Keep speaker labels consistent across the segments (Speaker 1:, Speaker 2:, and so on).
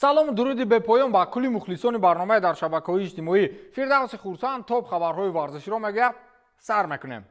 Speaker 1: салому дуруди бепоён ба кулли мухлисони барномаи дар шабакаҳои иҷтимоӣ фирдавси хурсанд топ хабарҳои варзиширо мегӯяд сар мекунем.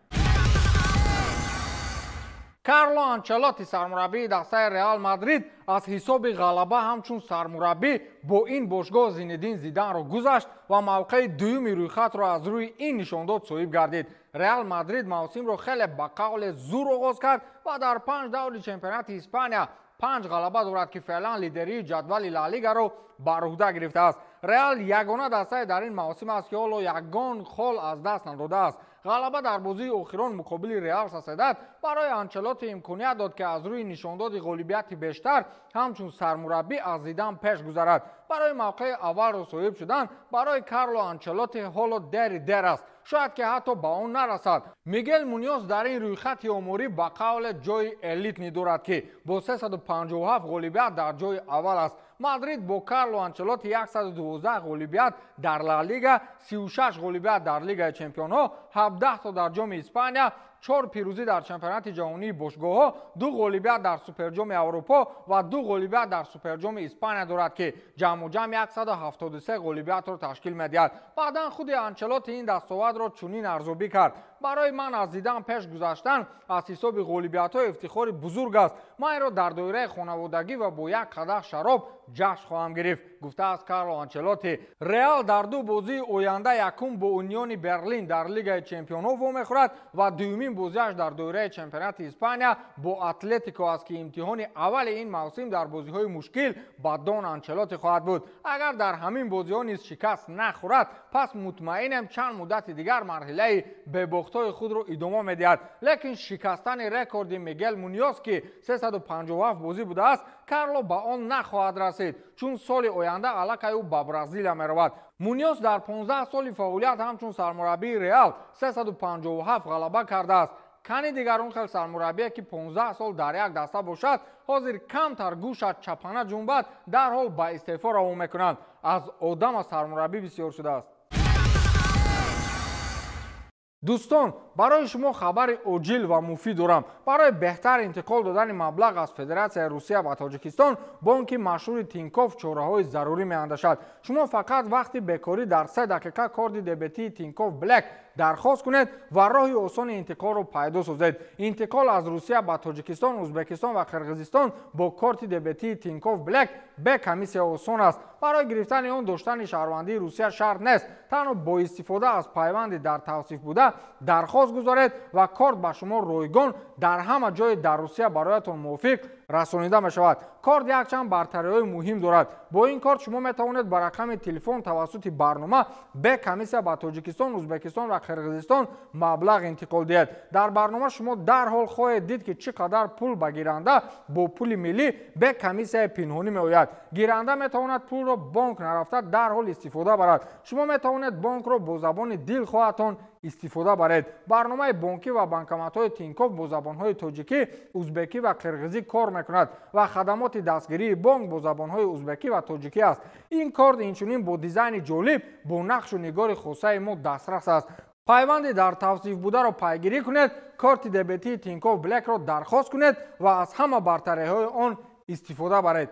Speaker 1: Карло Анчелотти сармураббии дастаи Реал Мадрид аз ҳисоби ғалаба ҳамчун сармураббӣ бо ин бошгоҳ Зинедин Зиданро гузашт ва мавқеи дуюми рӯйхатро аз рӯи ин нишондод соҳиб гардид. Реал Мадрид мавсимро хеле ба қавле зур оғоз кард ва дар 5 даври чемпионати Испания 5 ғалаба дорад ки феълан лидерии ҷадвали Ла Лигаро бар уҳда гирифтааст. Реал ягона дастае дар ин мавсим аст ки ҳоло ягон хол аз даст надодааст. ғалаба дар бозии охирон муқобили Реал Соседад барои Анчелотти имконият дод ки аз рӯи нишондоди ғолибияти бештар ҳамчун сармураббӣ аз Зидан пеш гузарад. Барои мавқеи аввалро соҳиб шудан барои Карло Анчелотти ҳоло дери дер аст. шояд ки ҳатто ба он нарасад. Мигел Муньёз дар ин рӯйхати оморӣ ба қавле ҷои элит медорад ки бо 357 ғолибият дар ҷои аввал аст. Мадрид бо Карло Анчелотти 112 ғолибият дар Ла Лига, 36 ғолибият дар Лигаи Чемпионҳо, 17 то дар ҷоми Испания, 4 пирӯзӣ дар чемпионати ҷаҳонии бошгоҳҳо, 2 ғолибият дар суперҷоми Аврупо ва 2 ғолибият дар суперҷоми Испания дорад ки ҷамъоҷам 173 ғолибиятро ташкил медиҳад. баъдан худи Анчелотти ин дастовардро чунин арзёбӣ кард: барои ман аз Зидан пеш гузаштан аз ҳисоби ғолибиятҳо ифтихори бузург аст. ман инро дар доираи хонаводагӣ ва бо як қадах шароб ҷашн хоҳам гирифт, гуфтааст Карло Анчелотти. Реал дар 2 бозии оянда якум бо Униони Берлин дар Лигаи Чемпионҳо вомехӯрад ва дуюмин бозиаш дар доираи чемпионати Испания бо Атлетико аст ки имтиҳони аввали ин мавсим дар бозиҳои мушкил ба Дон Анчелотти хоҳад буд. агар дар ҳамин бозиҳо низ шикаст нахӯрад, пас мутмаинем чанд муддати дигар марҳилаи бебохтои худро идома медиҳад. лекин шикастани рекорди Мигел Муньёз ки 357 бозӣ будааст, Карло ба он нахоҳад расид, чун соли оянда аллакай ӯ ба Бразилия меравад. Муньёз дар 15 соли фаъолият ҳамчун сармураббии Реал 357 ғалаба кардааст. кани дигар он хел сармураббие ки 15 сол дар як даста бошад, ҳозир камтар гӯшад чапана ҷунбад, дарҳол ба истеъфо равон мекунанд. аз одама сармураббӣ бисёр шудааст. дӯстон, барои шумо хабари оҷил ва муфид дорам. барои беҳтар интиқол додани маблағ аз Федератсияи Русия ба Тоҷикистон, бонки машҳури Тинкофф чораҳои зарурӣ меандешад. шумо фақат вақти бекорӣ дар 3 дақиқа корди дебетии Тинкофф Блек дархост кунед ва роҳи осони интиқолро пайдо созед. интиқол аз Русия ба Тоҷикистон, Узбекистон ва Қирғизистон бо корти дебетии Тинкофф Блек бе комиссия осон аст. барои гирифтани он доштани шаҳрвандии Русия шарт нест. танҳо бо истифода аз пайванди дар тавсиф буда дархост гузоред ва корт ба шумо ройгон дар ҳама ҷое дар Русия бароятон мувофиқ расонида мешавад. корт якчанд бартариҳои муҳим дорад. бо ин корт шумо метавонед ба рақами телефон тавассути барнома бе комиссия ба Тоҷикистон, Узбекистон ва Қирғизистон маблағ интиқол диҳед. дар барнома шумо дарҳол хоҳед дид ки чӣ қадар пул ба гиранда бо пули миллӣ бе комиссияи пинҳонӣ меояд. гиранда метавонад пулро бонк нарафта дарҳол истифода барад. шумо метавонед бонкро бо забони дилхоҳатон истифода баред. барномаи бонкӣ ва банкоматҳои Тинкофф бо забонҳои тоҷикӣ, узбекӣ ва қирғизӣ кор мекунад ва хадамоти дастгирии бонк бо забонҳои узбекӣ ва тоҷикӣ аст. ин корт инчунин бо дизайни ҷолиб бо нақшу нигори хусаи мо дастрас аст. пайванди дар тавсиф бударо пайгирӣ кунед, корти дебетии Тинкофф Блекро дархост кунед ва аз ҳама бартариҳои он истифода баред.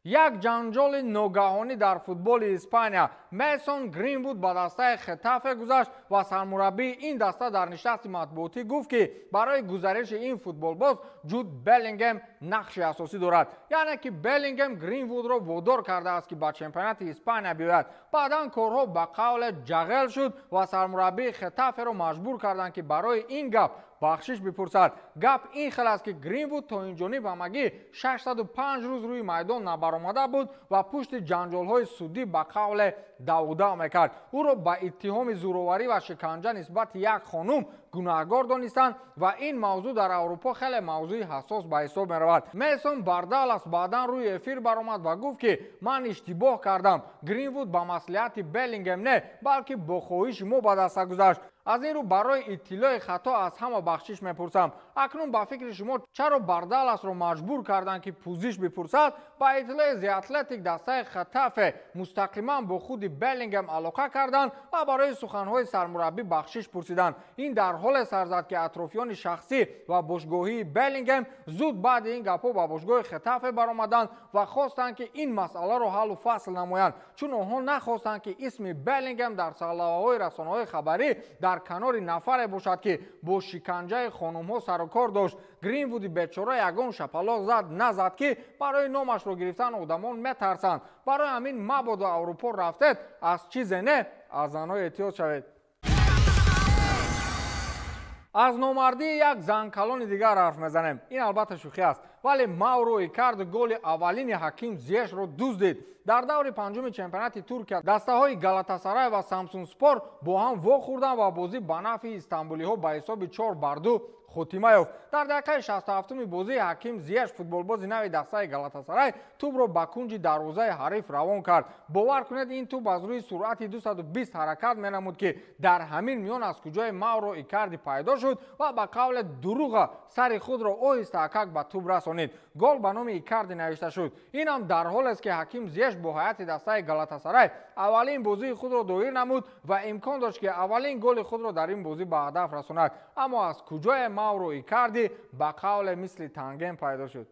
Speaker 1: як ҷанҷоли ногаҳонӣ дар футболи Испания. Мейсон Гринвуд ба дастаи Хетафе гузашт ва сармураббии ин даста дар нишасти матбуотӣ гуфт ки барои гузариши ин футболбоз Ҷуд Беллингем нақши асосӣ дорад. яъне ки Беллингем Гринвудро водор кардааст ки ба чемпионати Испания биёяд. баъдан корҳо ба қавле ҷағел шуд ва сармураббии Хетаферо маҷбур карданд ки барои ин гап бахшиш бипурсад. гап ин хел аст ки Гринвуд то инҷониб ҳамагӣ 605 рӯз рӯи майдон набаромада буд ва пушти ҷанҷолҳои суддӣ ба қавле давуда мекард. ӯро ба иттиҳоми зӯроварӣ ва шиканҷа нисбати як хонум гунаҳгор донистанд ва ин мавзӯъ дар Аврупо хеле мавзӯи ҳассос ба ҳисоб меравад. Мейсон бар Даллас баъдан рӯи эфир баромад ва гуфт ки ман иштибоҳ кардам. Гринвуд ба маслиҳати Беллингем не, балки бо хоҳиши мо ба даста гузашт. аз ин рӯ барои иттилои хато аз ҳама бахшиш мепурсам. акнун ба фикри шумо чаро бар Далласро маҷбур карданд ки пӯзиш бипурсад? ба иттилои The Athletic дастаи Хетафе мустақиман бо худи جودی بلینگهم علاقه کردند و برای سخنهای سرمربی بخشش پرسیدند. این در حال سر زد که اطرافیان شخصی و باشگاهی بلینگهم زود بعد این گپ‌ها به باشگاه خطافه برآمدند و خواستند که این مسئله را حل و فصل نمایند، چون آنها نخواستند که اسم بلینگهم در صحنه‌های رسانه‌های خبری در کنار نفر باشد که با شکنجه خانم‌ها سر و کار داشت. گرین‌وود بیچاره یگان شپلاق زد نزد که برای نامش را گرفتن آدمان میترسند. برای همین مبادا اروپا رفتید از چیزی نه از آنها احتیاط شوید. از نامردی یک زنکلان دیگر حرف میزنیم. این البته شوخی است، ولی ماورو ایکاردی گل اولین حکیم زیش را دزدید. در دور پنجم چمپیونات ترکیه دسته‌های گالاتاسرای و سامسونسپور با هم وا خوردند و بازی به نفع استانبولی‌ها به حساب 4-2 خاتمه یافت. در دقیقه 67 بازی حکیم زیش فوتبالباز نوی دسته گالاتاسرای توپ را به کنج دروازه حریف روان کرد. باور کنید این توپ از روی سرعت 220 حرکت می‌نمود که در همین میان از کجای ماورو ایکاردی پیدا شد و به قول دروغ سر خود را آهسته اکک به توپ رسانید. گل به نام ایکاردی نوشته شد. این هم در حالی است که حکیم زیش با هیئت دسته گالاتاسرای اولین بازی خود را دایر نمود و امکان داشت که اولین گل خود را در این بازی به هدف رساند، اما از کجای ماورو ایکاردی به قول مثل تنگم پیدا شد.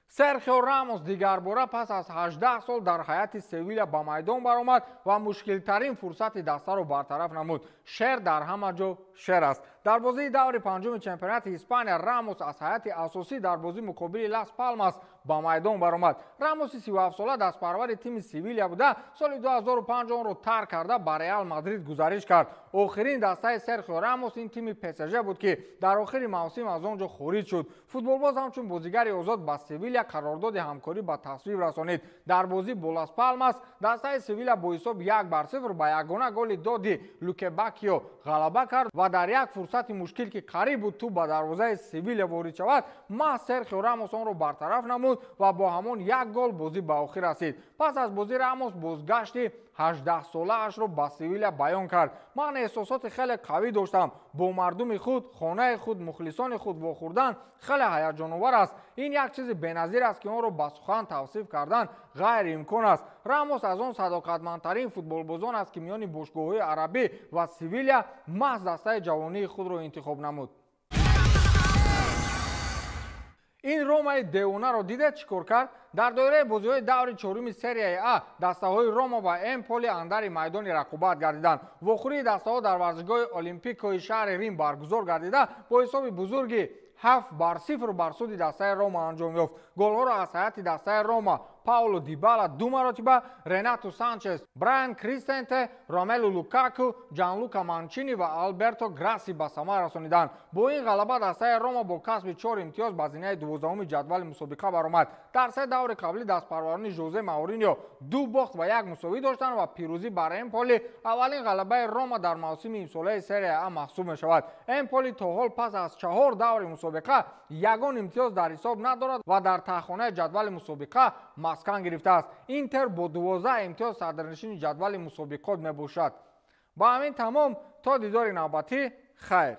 Speaker 1: سرخیو راموس دیگر باره پس از 18 سال در هیئت سویل به میدان برآمد و مشکل ترین فرصت دسته را برطرف نمود. شر در همه جا شر است. در بازی دور پنجم چمپیونات اسپانیا راموس از هیئت اساسی در بازی مقابل لاس پالماس به میدان برآمد. راموس 37 ساله دستپرور تیم سویل بوده. سال 2005 آن را ترک کرده به ریال مادرید گزارش کرد. آخرین دسته سرخیو راموس این تیم پسژ بود که در آخر موسم از آنجا خارج شد. فوتبالباز همچون بازیگر آزاد با سویل قرارداد همکاری به تصویب رسانید. در بازی با لاس پالماس دسته سویل با حساب 1-0 به یگانه گل دادی لوکه باکیو غلبه کرد و در یک فرصت مشکل که قریب بود تو به دروازه سویل وارد شود محض سرخیو راموس آن را برطرف نمود و با همان یک گل بازی به آخر رسید. پس از بازی راموس بازگشت 18 ساله اش را به سویل بیان کرد. من احساسات خیلی قوی داشتم. با مردم خود، خانه خود، مخلصان خود واخوردن خیلی هیجان آور است. این یک چیز بی‌نظیر است که آن را به سخن توصیف کردن غیر امکان است. راموس از آن صداقتمندترین فوتبالبازان است که میان باشگاه‌های عربی و سویل محض دسته جوانی خود را انتخاب نمود. این رومای دیونه را دیده چیکار کرد؟ در دایره بازی‌های دور چهارم سری آ دسته‌های روما و امپولی اندر میدان رقابت گردیدند. واخوری دسته‌ها در ورزشگاه المپیکوی شهر ریم برگزار گردیده با حساب بزرگی 7-0 بر سود دسته روما انجام یافت. گل‌ها را از هیئت دسته روما پاولو دیبالا 2 مرتبه، رناتو سانچز، برایان کریستنته، روملو لوکاکو، جانلوکا مانچینی و آلبرتو گراسی به ثمر رسانیدند. با این غلبه دسته روما با کسب 4 امتیاز به زینه 12ام جدول مسابقه برآمد. در 3 دور قبلی دستپروران ژوزه مورینیو 2 باخت و 1 مساوی داشتند و پیروزی بر امپولی اولین غلبه روما در موسم امساله سری آ محسوب می‌شود. امپولی تا حال پس از 4 دور مسابقه یگان امتیاز در حساب ندارد و در ته‌خانه جدول مسابقه مسکن گرفته است. اینتر با 12 امتیاز صدرنشین جدول مسابقات میباشد. با همین تمام تا دیدار نوبتی خیر.